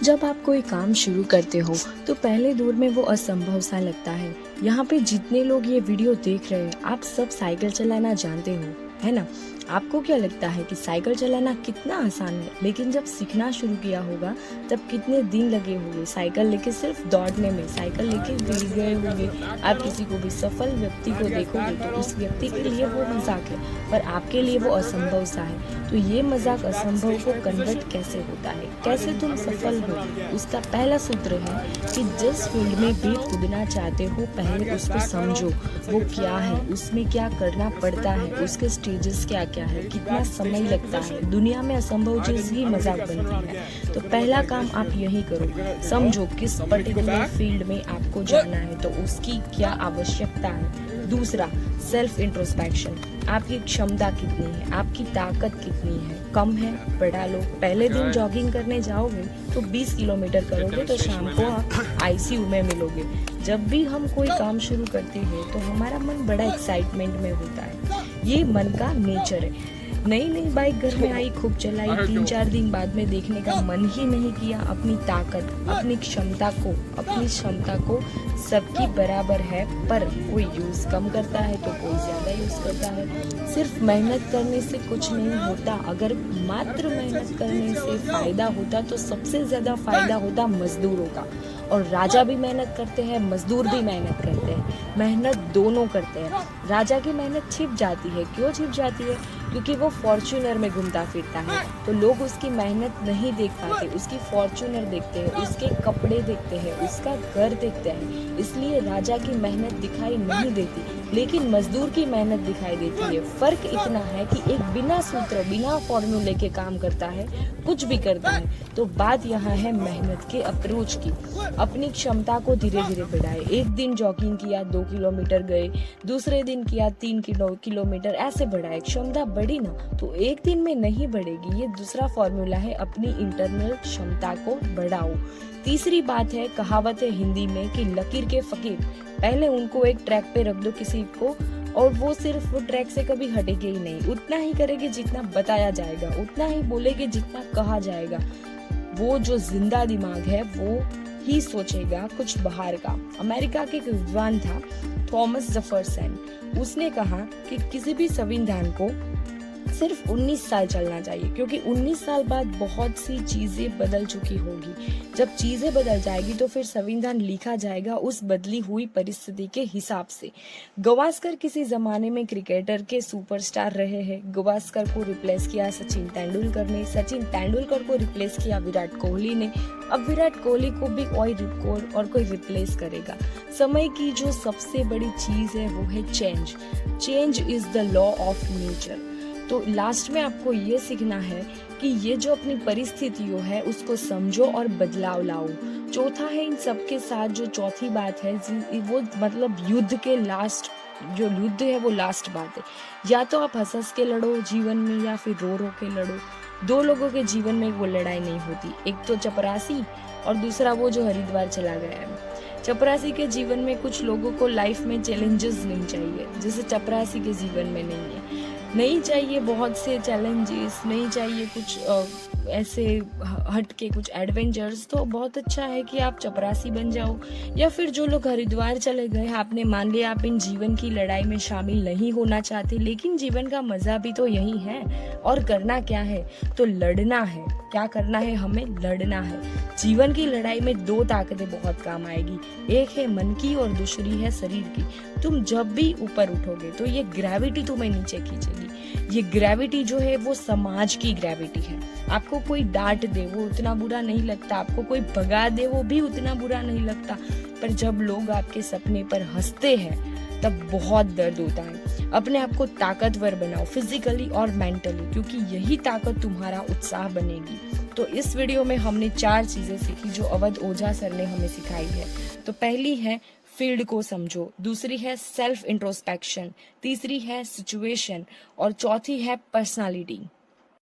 जब आप कोई काम शुरू करते हो तो पहले दौर में वो असंभव सा लगता है। यहाँ पे जितने लोग ये वीडियो देख रहे हैं आप सब साइकिल चलाना जानते हो, है ना। आपको क्या लगता है कि साइकिल चलाना कितना आसान है, लेकिन जब सीखना शुरू किया होगा तब कितने दिन लगे होंगे साइकिल लेके सिर्फ दौड़ने में। साइकिल लेके गिर गए होंगे। आप किसी को भी सफल व्यक्ति को देखोगे तो उस व्यक्ति के लिए वो मजाक है, पर आपके लिए वो असंभव सा है। तो ये मजाक असंभव को कन्वर्ट कैसे होता है, कैसे तुम सफल हो, उसका पहला सूत्र है कि जिस फील्ड में भी कूदना चाहते हो पहले उसको समझो। वो क्या है, उसमें क्या करना पड़ता है, उसके स्टेजेस क्या क्या है, कितना समय लगता है। दुनिया में असंभव चीज ही मजाक बनती है। तो पहला काम आप यही करो, समझो किस पर्टिकुलर फील्ड में आपको जाना है तो उसकी क्या आवश्यकता है। दूसरा, सेल्फ इंट्रोस्पेक्शन। आपकी क्षमता कितनी है, आपकी ताकत कितनी है, कम है बढ़ा लो। पहले दिन जॉगिंग करने जाओगे तो 20 किलोमीटर करोगे तो शाम को आप आईसीयू में मिलोगे। जब भी हम कोई काम शुरू करते हैं तो हमारा मन बड़ा एक्साइटमेंट में होता है। ये मन का नेचर है। नई नई बाइक घर में आई, खूब चलाई, 3-4 दिन बाद में देखने का मन ही नहीं किया। अपनी ताकत, अपनी क्षमता को सबकी बराबर है, पर कोई यूज कम करता है तो कोई ज्यादा यूज करता है। सिर्फ मेहनत करने से कुछ नहीं होता। अगर मात्र मेहनत करने से फायदा होता तो सबसे ज्यादा फायदा होता मजदूरों का। और राजा भी मेहनत करते हैं, मजदूर भी मेहनत करते हैं, मेहनत दोनों करते हैं। राजा की मेहनत छिप जाती है। क्यों छिप जाती है? क्योंकि वो फॉर्च्यूनर में घूमता फिरता है तो लोग उसकी मेहनत नहीं देख पाते। उसकी फॉर्च्यूनर देखते हैं, उसके कपड़े देखते हैं, उसका घर देखते हैं, इसलिए राजा की मेहनत दिखाई नहीं देती, लेकिन मजदूर की मेहनत दिखाई देती है। फर्क इतना है कि एक बिना सूत्र, बिना फॉर्मूले के काम करता है, कुछ भी करता है। तो बात यहाँ है मेहनत के अप्रोच की। अपनी क्षमता को धीरे धीरे बढ़ाए। एक दिन जॉगिंग किया, 2 किलोमीटर गए, दूसरे दिन किया 3 किलोमीटर, ऐसे बढ़ाए। क्षमता बढ़ी ना तो एक दिन में नहीं बढ़ेगी। ये दूसरा फॉर्मूला है, अपनी इंटरनल क्षमता को बढ़ाओ। तीसरी बात है, कहावत है हिंदी में कि लकीर के फकीर। पहले उनको एक ट्रैक पे रख दो किसी को और वो सिर्फ वो ट्रैक से कभी हटेगी ही नहीं। उतना ही करेगी जितना बताया जाएगा, उतना ही बोलेगी जितना कहा जाएगा। वो जो जिंदा दिमाग है वो ही सोचेगा कुछ बाहर का। अमेरिका के एक विद्वान था थॉमस जेफरसन। उसने कहा कि किसी भी संविधान को सिर्फ 19 साल चलना चाहिए, क्योंकि 19 साल बाद बहुत सी चीजें बदल चुकी होगी। जब चीजें बदल जाएगी तो फिर संविधान लिखा जाएगा उस बदली हुई परिस्थिति के हिसाब से। गावस्कर किसी जमाने में क्रिकेटर के सुपरस्टार रहे हैं। गावस्कर को रिप्लेस किया सचिन तेंदुलकर ने, सचिन तेंदुलकर को रिप्लेस किया विराट कोहली ने। अब विराट कोहली को भी और कोई रिप्लेस करेगा। समय की जो सबसे बड़ी चीज है वो है change. Change is the law of nature. तो लास्ट में आपको ये सीखना है कि ये जो अपनी परिस्थितियों है उसको समझो और बदलाव लाओ। चौथा है, इन सबके साथ जो चौथी बात है वो मतलब युद्ध के लास्ट, जो युद्ध है वो लास्ट बात है। या तो आप हंस के लड़ो जीवन में या फिर रो के लड़ो। 2 लोगों के जीवन में वो लड़ाई नहीं होती, एक तो चपरासी और दूसरा वो जो हरिद्वार चला गया है। चपरासी के जीवन में कुछ लोगों को लाइफ में चैलेंजेस नहीं चाहिए, जैसे चपरासी के जीवन में नहीं चाहिए बहुत से चैलेंजेस, नहीं चाहिए कुछ ऐसे हट के कुछ एडवेंचर्स। तो बहुत अच्छा है कि आप चपरासी बन जाओ। या फिर जो लोग हरिद्वार चले गए, आपने मान लिया आप इन जीवन की लड़ाई में शामिल नहीं होना चाहते, लेकिन जीवन का मजा भी तो यही है। और करना क्या है, तो लड़ना है। क्या करना है, हमें लड़ना है। जीवन की लड़ाई में 2 ताकतें बहुत काम आएगी, एक है मन की और दूसरी है शरीर की। तुम जब भी ऊपर उठोगे तो ये ग्रेविटी तुम्हें नीचे खींचेगी। ये ग्रेविटी जो है वो समाज की ग्रेविटी है। आपको कोई डांट दे वो उतना बुरा नहीं लगता, आपको कोई भगा दे वो भी उतना बुरा नहीं लगता, पर जब लोग आपके सपने पर हंसते हैं तब बहुत दर्द होता है। अपने आप को ताकतवर बनाओ, फिजिकली और मेंटली, क्योंकि यही ताकत तुम्हारा उत्साह बनेगी। तो इस वीडियो में हमने 4 चीजें सीखी जो अवध ओझा सर ने हमें सिखाई है। तो पहली है फील्ड को समझो, दूसरी है सेल्फ इंट्रोस्पेक्शन, तीसरी है सिचुएशन और चौथी है पर्सनालिटी।